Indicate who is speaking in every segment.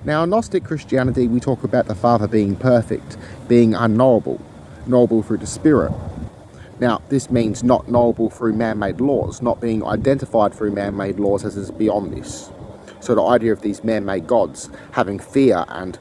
Speaker 1: Now, in Gnostic Christianity, we talk about the Father being perfect, being unknowable, knowable through the Spirit. Now, this means not knowable through man-made laws, not being identified through man-made laws as is beyond this. So the idea of these man-made gods having fear and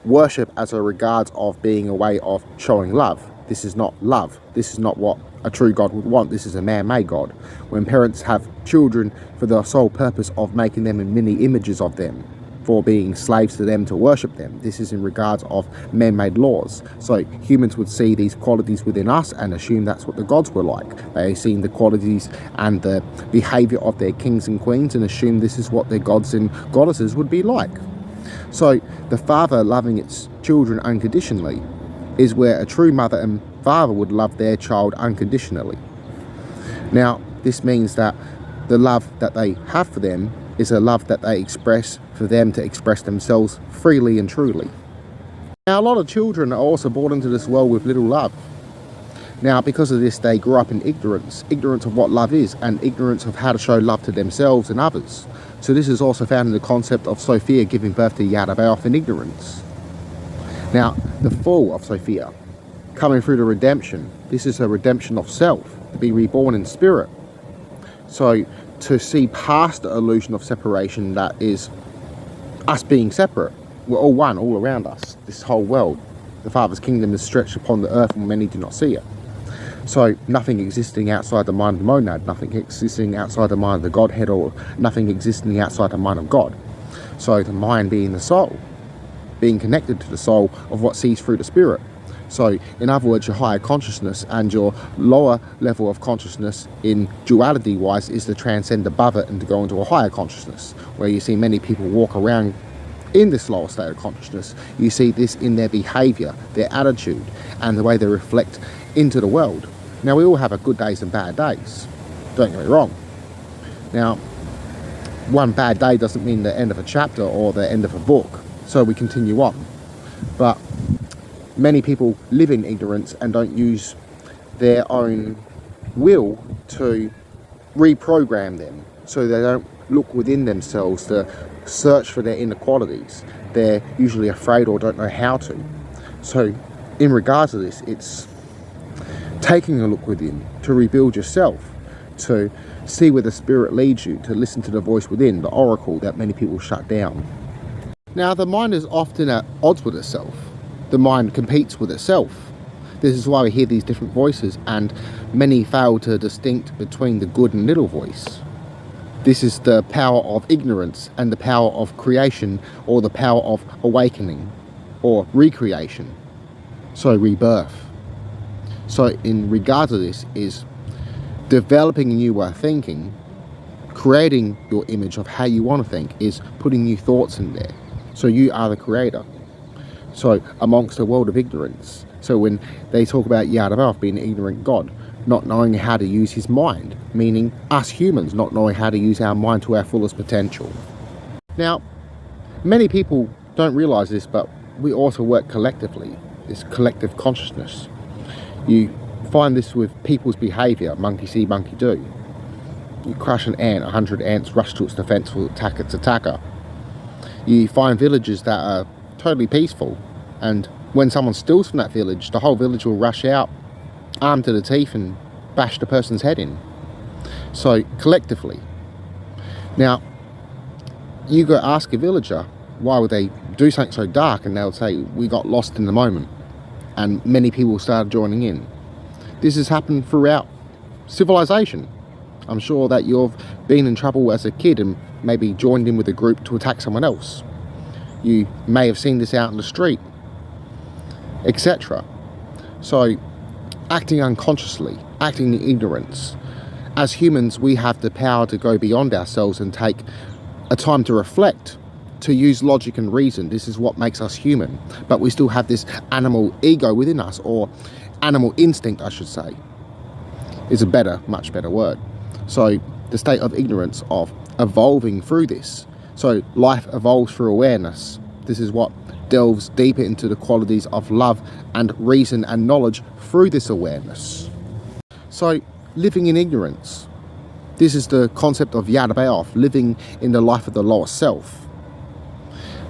Speaker 1: worship as a regards of being a way of showing love. This is not love. This is not what a true God would want. This is a man-made God. When parents have children for the sole purpose of making them in mini images of them, for being slaves to them to worship them, this is in regards of man-made laws. So humans would see these qualities within us and assume that's what the gods were like. They seen the qualities and the behavior of their kings and queens and assume this is what their gods and goddesses would be like. So the father loving its children unconditionally is where a true mother and father would love their child unconditionally. Now, this means that the love that they have for them is a love that they express for them to express themselves freely and truly. Now, a lot of children are also born into this world with little love. Now, because of this, they grew up in ignorance of what love is, and ignorance of how to show love to themselves and others. So this is also found in the concept of Sophia giving birth to Yadabaoth in ignorance. Now, the fall of Sophia, coming through the redemption, this is a redemption of self, to be reborn in spirit. So to see past the illusion of separation that is us being separate. We're all one, all around us, this whole world. The Father's kingdom is stretched upon the earth and many do not see it. So nothing existing outside the mind of the monad, nothing existing outside the mind of the Godhead, or nothing existing outside the mind of God. So the mind being the soul, being connected to the soul of what sees through the spirit. So in other words, your higher consciousness and your lower level of consciousness in duality wise is to transcend above it and to go into a higher consciousness, where you see many people walk around in this lower state of consciousness. You see this in their behavior, their attitude, and the way they reflect into the world. Now, we all have our good days and bad days, don't get me wrong. Now, one bad day doesn't mean the end of a chapter or the end of a book, so we continue on. But many people live in ignorance and don't use their own will to reprogram them, so they don't look within themselves to search for their inner qualities. They're usually afraid or don't know how to. So in regards to this, it's taking a look within to rebuild yourself, to see where the spirit leads you, to listen to the voice within, the oracle that many people shut down. Now, the mind is often at odds with itself. The mind competes with itself. This is why we hear these different voices, and many fail to distinct between the good and little voice. This is the power of ignorance and the power of creation, or the power of awakening or recreation, so rebirth. So in regard to this is developing a new way of thinking, creating your image of how you want to think, is putting new thoughts in there. So you are the creator. So amongst a world of ignorance. So when they talk about Yadabaoth being an ignorant God, not knowing how to use his mind, meaning us humans not knowing how to use our mind to our fullest potential. Now, many people don't realize this, but we also work collectively, this collective consciousness. You find this with people's behavior, monkey see, monkey do. You crush an ant, 100 ants rush to its defense to attack its attacker. You find villages that are totally peaceful, and when someone steals from that village, the whole village will rush out, armed to the teeth, and bash the person's head in. So collectively. Now, you go ask a villager why would they do something so dark, and they'll say, we got lost in the moment, and many people started joining in. This has happened throughout civilization. I'm sure that you've been in trouble as a kid and maybe joined in with a group to attack someone else. You may have seen this out in the street, etc. So acting unconsciously, acting in ignorance. As humans, we have the power to go beyond ourselves and take a time to reflect, to use logic and reason. This is what makes us human. But we still have this animal ego within us, or animal instinct, I should say, is a much better word. So the state of ignorance, of evolving through this. So life evolves through awareness. This is what delves deeper into the qualities of love and reason and knowledge through this awareness. So living in ignorance. This is the concept of Yadabaoth, living in the life of the lower self.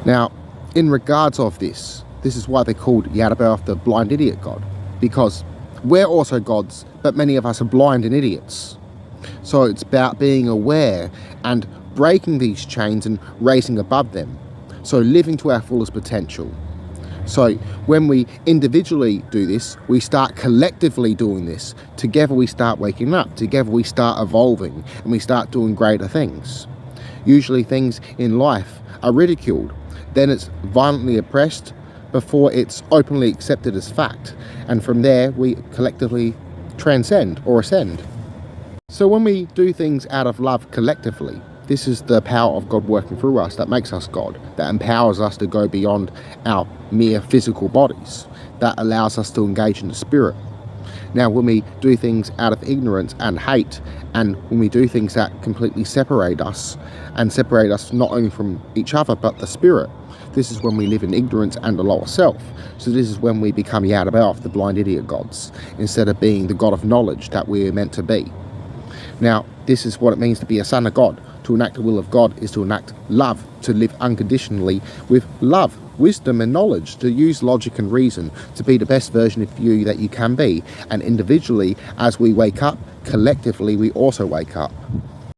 Speaker 1: Now, in regards of this is why they're called Yadabaoth, the blind idiot god, because we're also gods, but many of us are blind and idiots. So it's about being aware and breaking these chains and raising above them. So living to our fullest potential. So when we individually do this, we start collectively doing this. Together we start waking up. Together we start evolving and we start doing greater things. Usually things in life are ridiculed. Then it's violently oppressed before it's openly accepted as fact. And from there we collectively transcend or ascend. So when we do things out of love collectively, this is the power of God working through us that makes us God, that empowers us to go beyond our mere physical bodies, that allows us to engage in the spirit. Now, when we do things out of ignorance and hate, and when we do things that completely separate us, and separate us not only from each other, but the spirit, this is when we live in ignorance and the lower self. So this is when we become Yadabaoth, the blind idiot gods, instead of being the God of knowledge that we're meant to be. Now, this is what it means to be a son of God. To enact the will of God is to enact love, to live unconditionally with love, wisdom and knowledge, to use logic and reason, to be the best version of you that you can be. And individually, as we wake up, collectively we also wake up.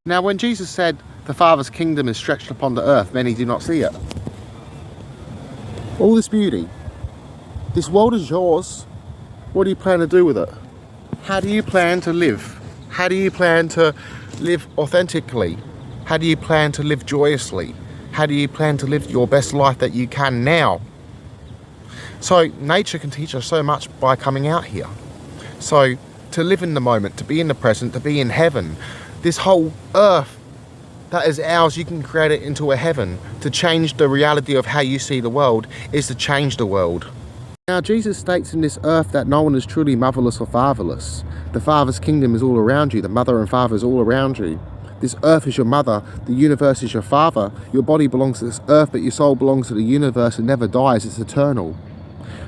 Speaker 1: Now, when Jesus said the Father's kingdom is stretched upon the earth, many do not see it. All this beauty, this world is yours. What do you plan to do with it? How do you plan to live? How do you plan to live authentically? How do you plan to live joyously? How do you plan to live your best life that you can now? So nature can teach us so much by coming out here. So to live in the moment, to be in the present, to be in heaven, this whole earth that is ours, you can create it into a heaven. To change the reality of how you see the world is to change the world. Now, Jesus states in this earth that no one is truly motherless or fatherless. The Father's kingdom is all around you. The mother and father is all around you. This earth is your mother. The universe is your father. Your body belongs to this earth, but your soul belongs to the universe and never dies. It's eternal.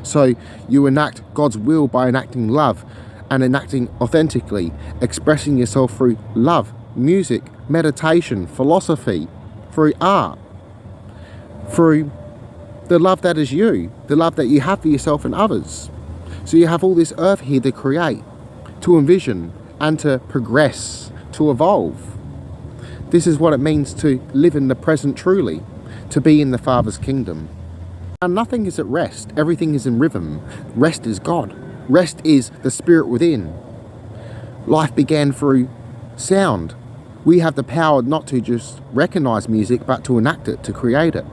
Speaker 1: So you enact God's will by enacting love and enacting authentically, expressing yourself through love, music, meditation, philosophy, through art, through the love that is you, the love that you have for yourself and others. So you have all this earth here to create, to envision, and to progress, to evolve. This is what it means to live in the present truly, to be in the Father's kingdom. And nothing is at rest, everything is in rhythm. Rest is God. Rest is the spirit within. Life began through sound. We have the power not to just recognize music, but to enact it, to create it.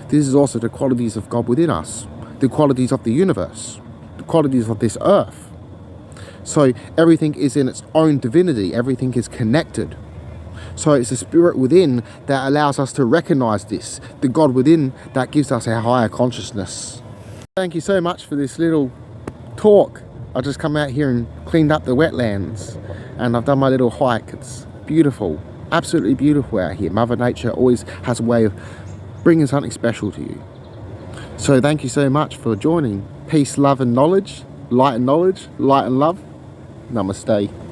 Speaker 1: This is also the qualities of God within us, the qualities of the universe, the qualities of this earth. So everything is in its own divinity, everything is connected. So it's the spirit within that allows us to recognize this, the God within that gives us a higher consciousness. Thank you so much for this little talk. I just come out here and cleaned up the wetlands and I've done my little hike. It's beautiful, absolutely beautiful out here. Mother Nature always has a way of bringing something special to you. So thank you so much for joining. Peace, love and knowledge, light and knowledge, light and love. Namaste.